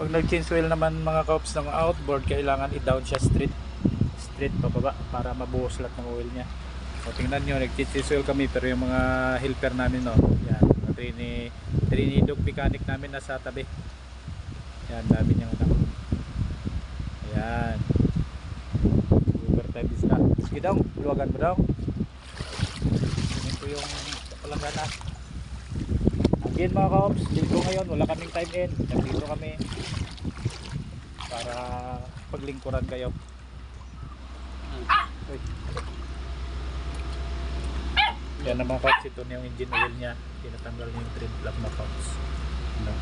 Pag nag-change oil naman mga kaops ng outboard, kailangan i-down siya straight pababa para mabuhos lahat ng oil niya. O tingnan nyo, nag-change oil kami, pero yung mga helper namin, no, yan, mga trinidog mechanic namin nasa tabi. Yan, dami niyang anak. Ayan, overtime is na. Sige daw, luwagan mo daw. Tingnan ko yung palanggana. Again mga kaops, linggo ngayon, wala kaming time in. Nandito kami para paglingkuran kayo. Uy. Yan na mga kaops, ito na yung engine oil nya. Tinatanggal niya yung trim flap mga kaops. Ano?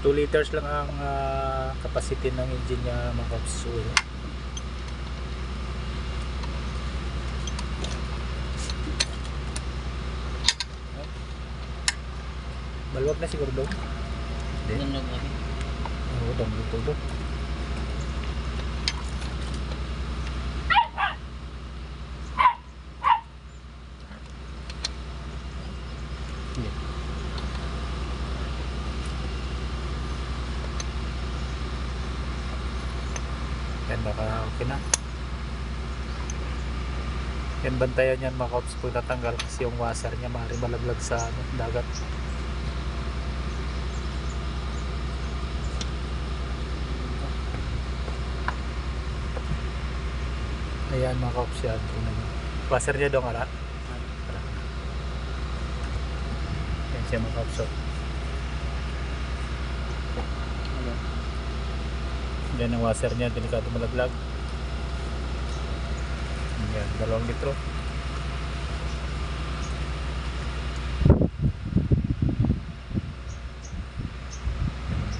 2 liters lang ang capacity ng engine nya mga kaops. So, maluwag na siguro doon. Hindi. Oo, dami dito doon. Yan, baka okay na. Yan, bantayan yan mga kaops kung natanggal kasi yung washer nya maaaring malaglag sa dagat. Ayan mga kaops yan. Washer nya doon ala. Yan siya mga kaops. Yan ang washer nya, delikado malaglag. Yan, 2 litro.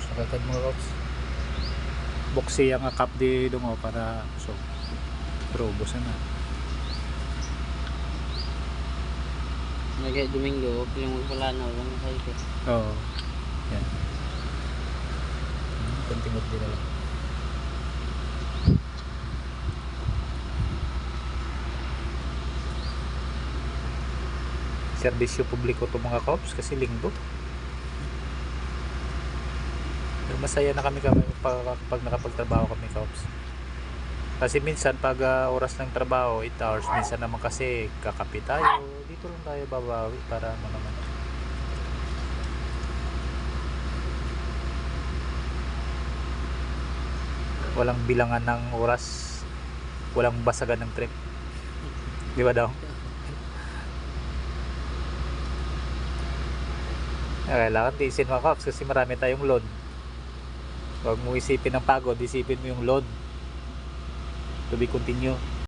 Sakagad mga kaops. Buksi ang akap di doon para so probos na. Nagay Domingo, yung magpalanaw lang sa ito. Oo. Yan. Kontingot din na lang. Serbisyo publiko to mga kaops kasi linggo. Pero masaya na kami pag nakapagtrabaho kami kaops. Kasi minsan pag oras ng trabaho 8 hours, minsan naman kasi kakape tayo, dito lang tayo babawi para ano naman. Walang bilangan ng oras, walang basagan ng trip, di ba daw? Kailangan tiisin mga kaops kasi marami tayong load. Huwag mo isipin ng pagod, isipin mo yung load. To be continue.